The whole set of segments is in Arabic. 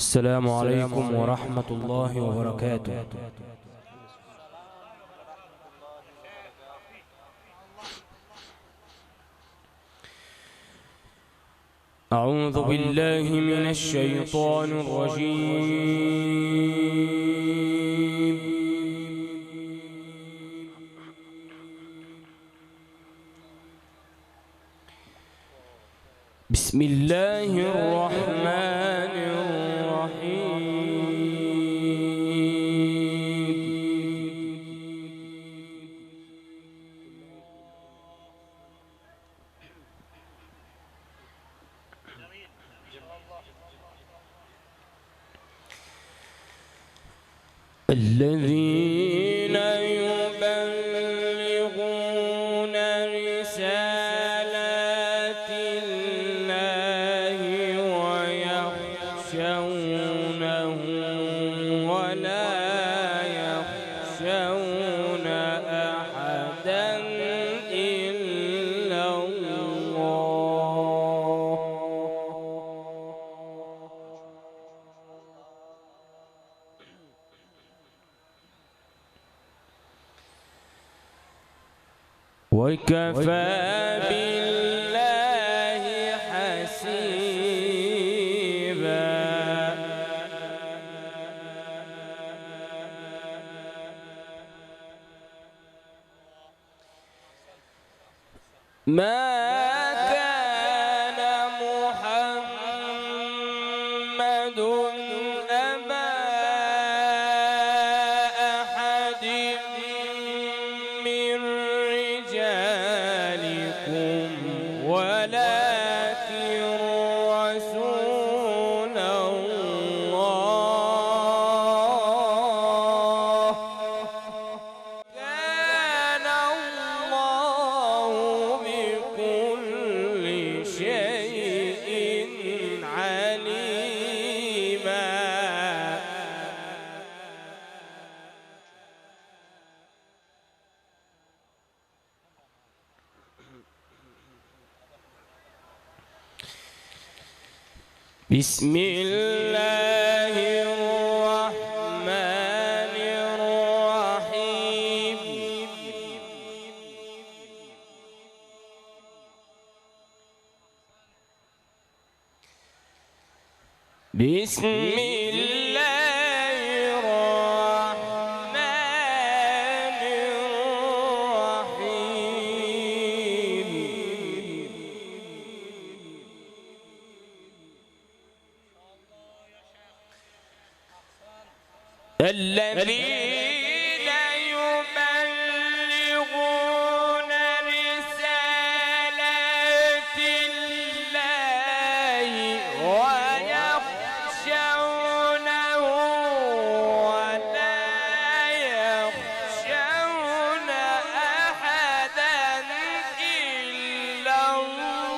السلام عليكم ورحمة الله وبركاته. أعوذ بالله من الشيطان الرجيم. بسم الله الرحمن الرحيم. الذين يبلغون رسالات الله ويخشونه ولا يخشون أحدا إلا الله. وكفى بالله حسيبا. ما كان محمد أبا أحد من رجالكم ولكن رسول الله. كان الله بكل شيء عليما. بسم الله الرحمن الرحيم. بسم الله الرحمن الرحيم. الذين يبلغون رسالات الله ويخشونه ولا يخشون أحدا إلا الله.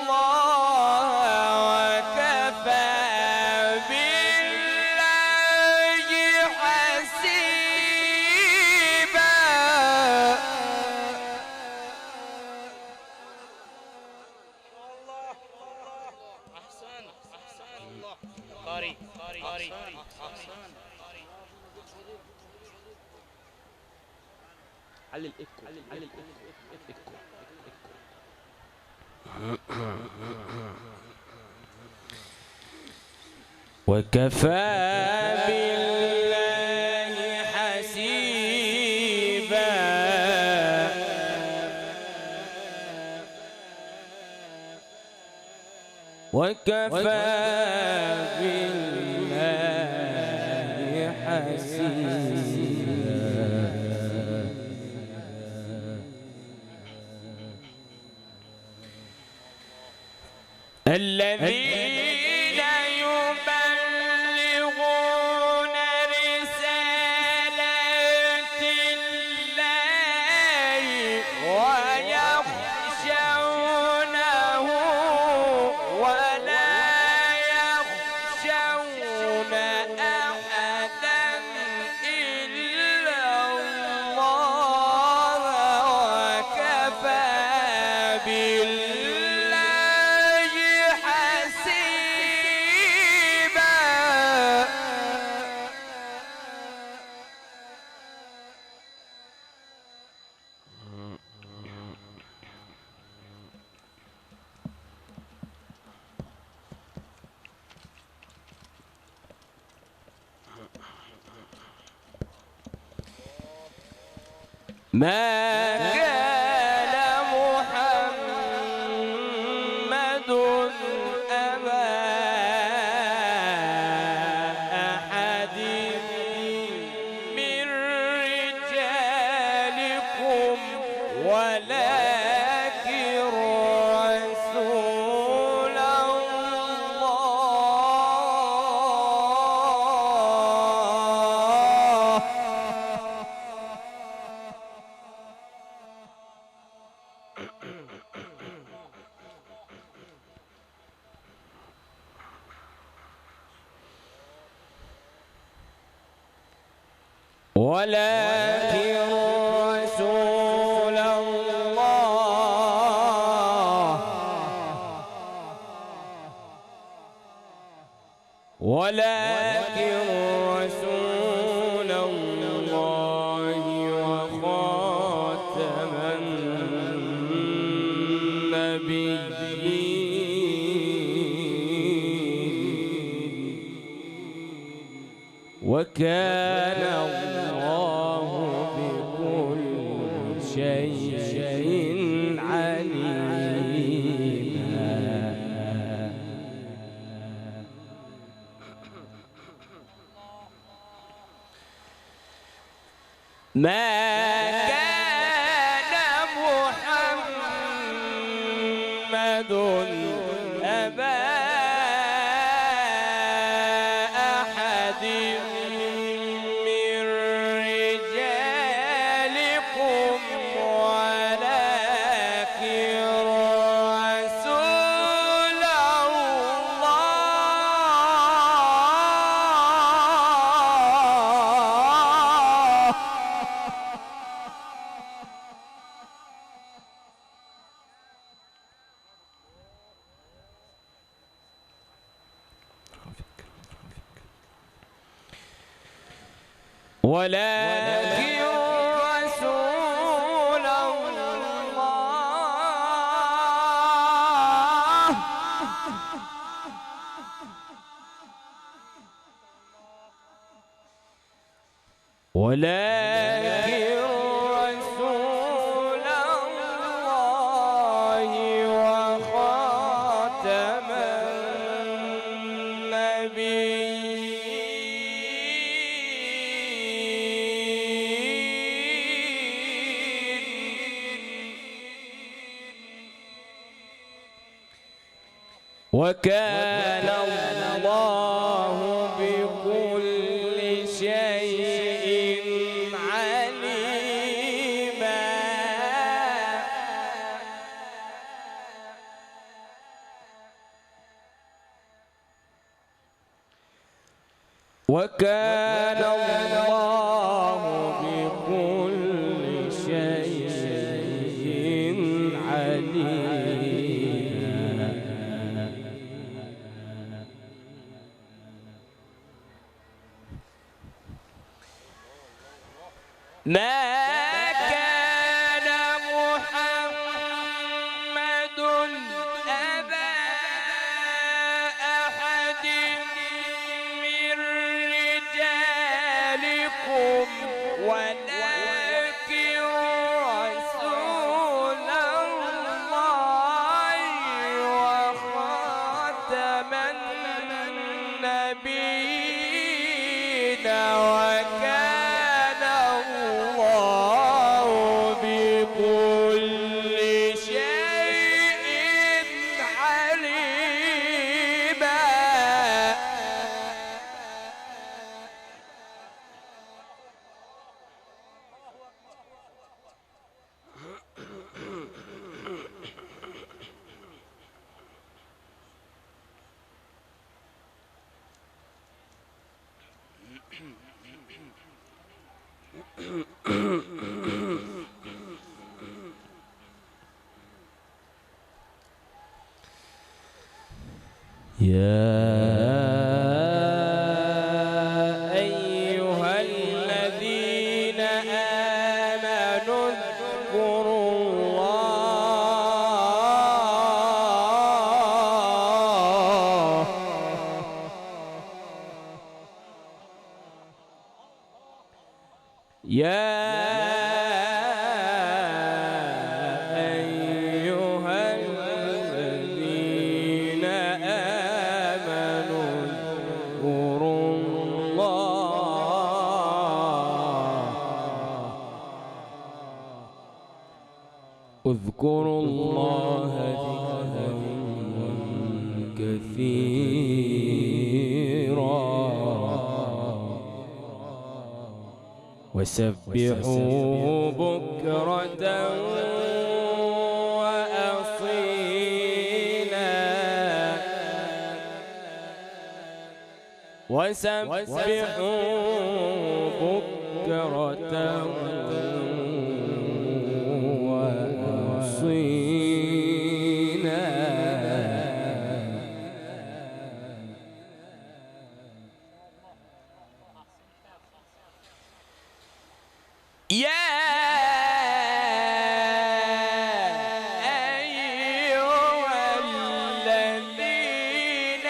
وكفى بالله حسيبا. أحسن الله قاري علل الإكو وكفى بالله حسيبا. وكفى بالله حسيبا. الذين يبلغون رسالات الله ويخشونه ولا يخشون أحدا إلا الله. وكفى بالله حسيبا. ما كان محمد أبا أحد من رجالكم ولكن رسول الله. ولكن رسول الله ولكن رسول الله وخاتم النبيين وكان الله بكل شيء عليما. ما كان محمد أبا أحد من رجالكم ولكن رسول الله. ولكن رسول الله ولكن رسول الله وخاتم النبيين وكان الله بكل شيء عليما. وكان الله بكل شيء عليما. ما كان محمد أبا أحد من رجالكم ولكن رسول الله وخاتم النبيين وكان الله بكل شيء عليما. يا أيها الذين آمنوا اذكروا الله يا واذكروا الله ذكرا كثيرا وسبحوه بكرة وأصيلا وسبحوه بكرة وأصيلا يا أيها الذين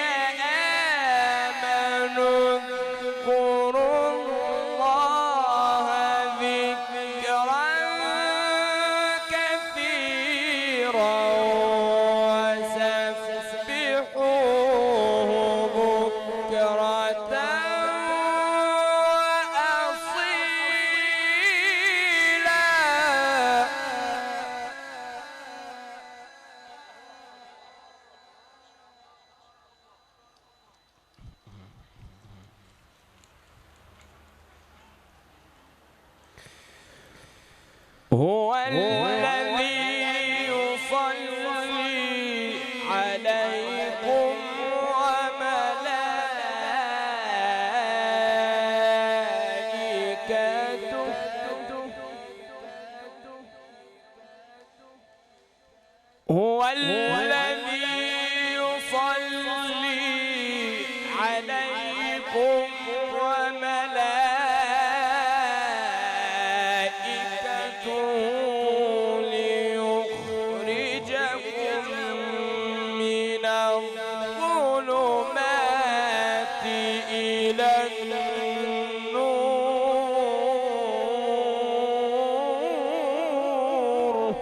آمنوا اذكروا الله ذكرا كثيرا وسبحوه بكرة هو الذي يصلي عليكم وملائكته هو الذي يصلي عليكم ليخرجكم من الظلمات إلى النور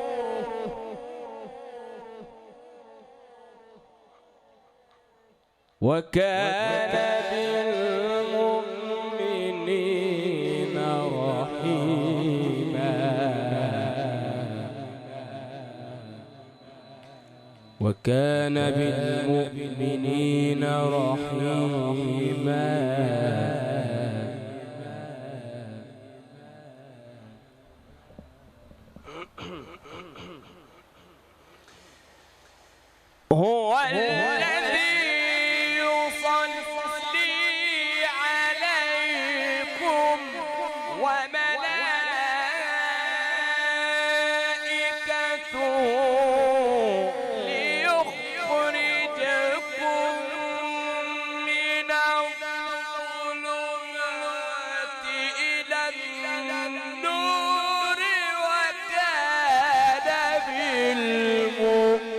وكان بالمؤمنين رحيما وكان بالمؤمنين رحيما هو الذي يصلي عليكم وملائكته ليخرجكم من الظلمات إلى النور وكان بالمؤمنين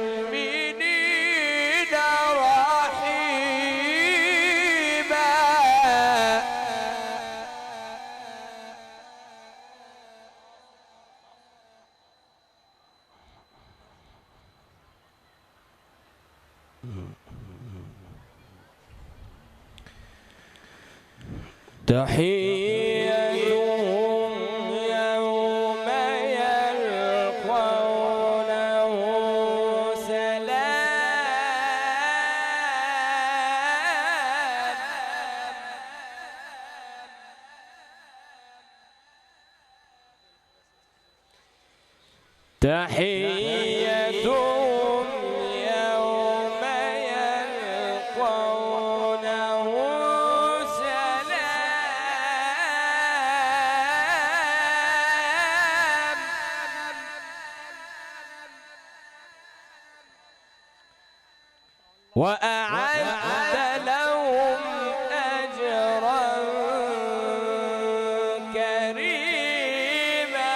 رحيما تحيتهم يوم يلقونه سلام تحيتهم يوم يلقونه سلام وأعد لهم أجرا كريما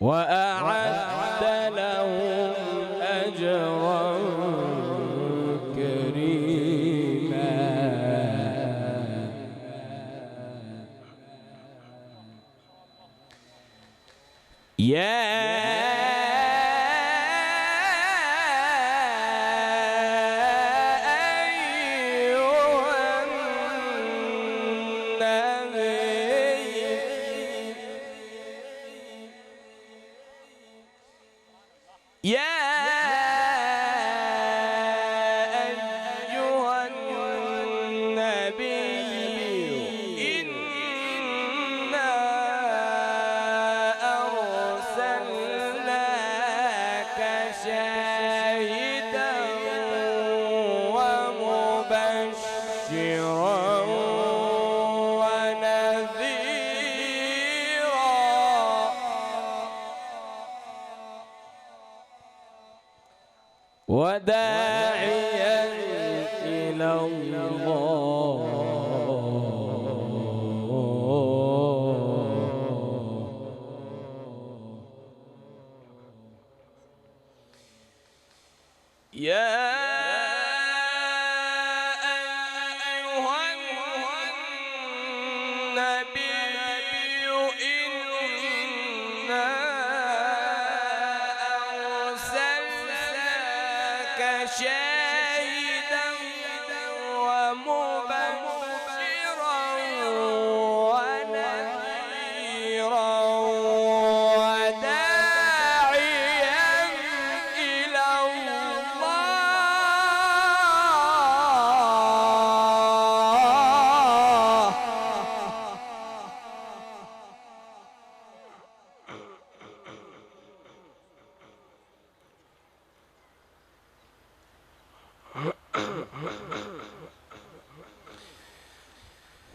وأعد لهم أجرا كريما يا أيها النبي مبشرا ونذيرا وداعيا إلى الله يا أيها النبي إنا أرسلناك شاهدا ومبشرا ونذيرا وداعيا إلى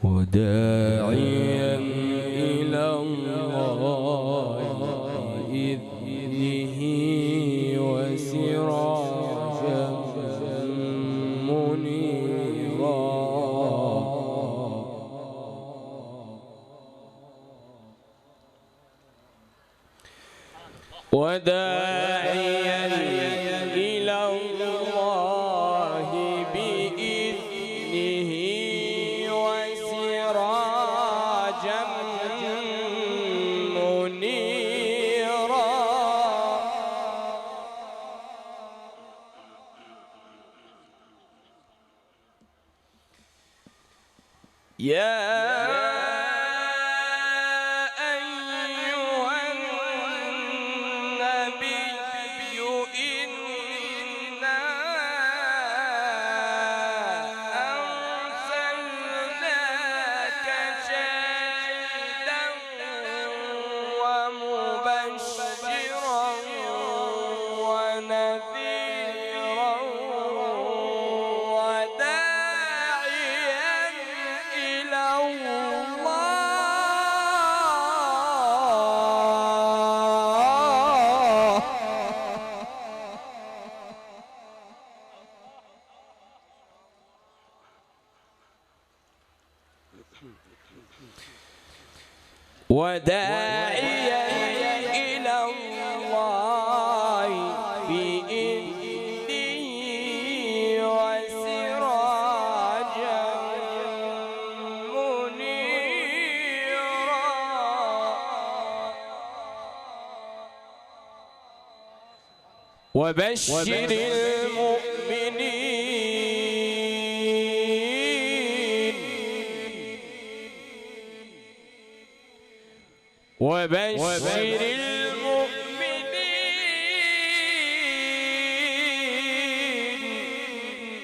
وداعيا إلى الله بإذنه وسراجا منيرا وداعيا إلى الله بإذنه وسراجا منيرا يا أيها النبي إنا أرسلناك شاهدا ومبشرا ونذيرا وداعيا إلى الله وداعيا إلى الله بإذنه وسراجا منيرا وبشر المؤمنين وبشر المؤمنين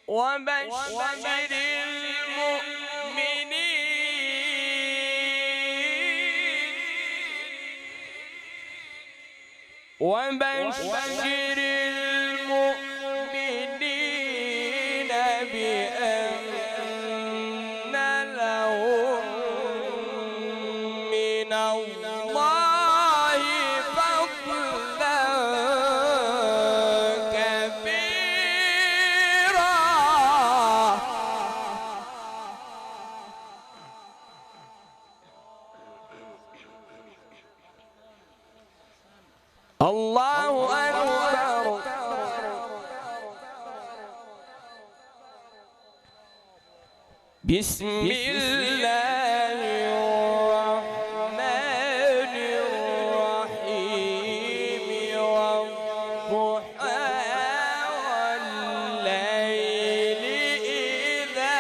وبشر المؤمنين وبشر المؤمنين بأن لهم من الله فضلا كبيرا الله أكبر بسم الله الرحمن الرحيم والضحى والليل إذا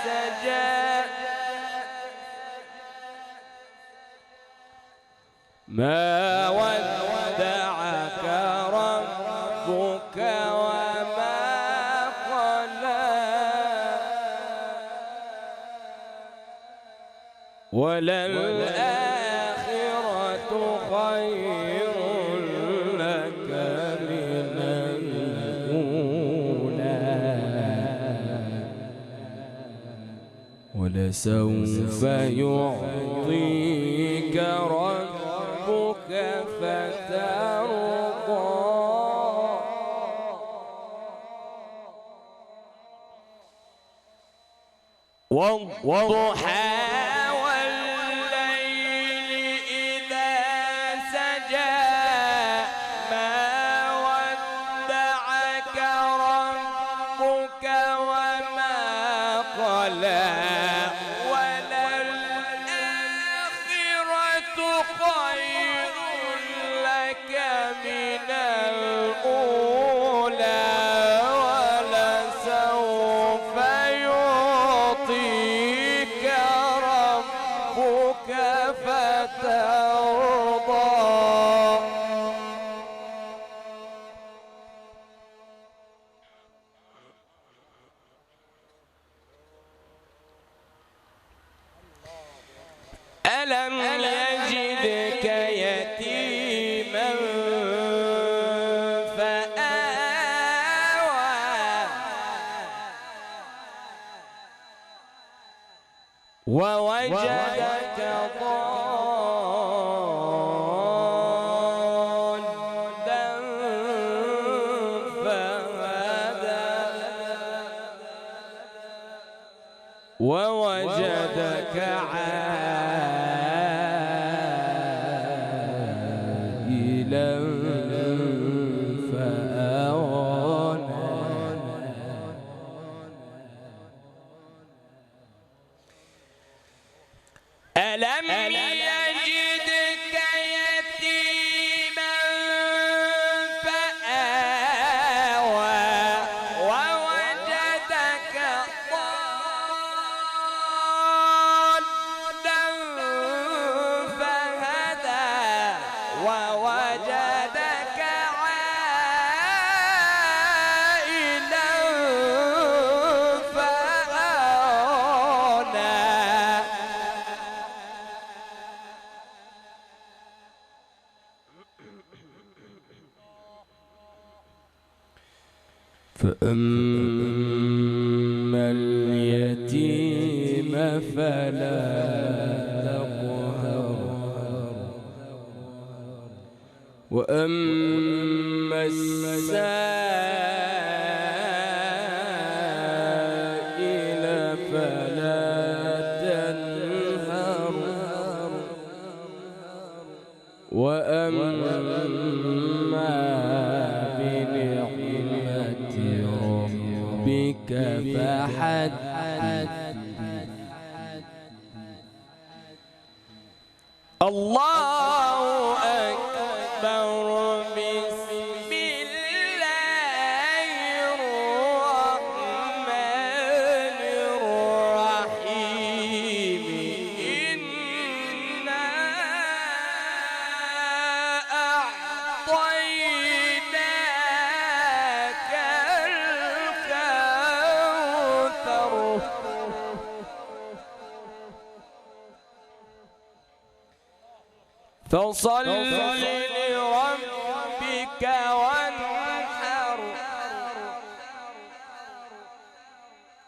سجى ما ودعك ربك وما قلى وللآخرة خير لك من الأولى ولسوف يعطيك ربك فترضى والضحى ألم يجدك يتيما فآوى ووجدك ضالا فهدى ووجدك عائلا فأغنى ألم يجدك يتيما فآوى ووجدك ضالا فهدى ووجدك عائلا فأغنى فأما اليتيم فلا تقهر وأما السائل فلا تنهر وأما بنعمة ربك فحدث الله أكبر بسم الله الرحمن الرحيم إنا أعطيناك الكوثر فصل لربك وانحر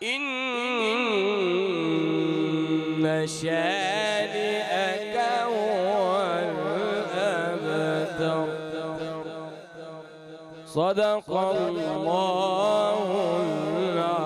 إن شانئك هو الأبتر صدق الله العظيم.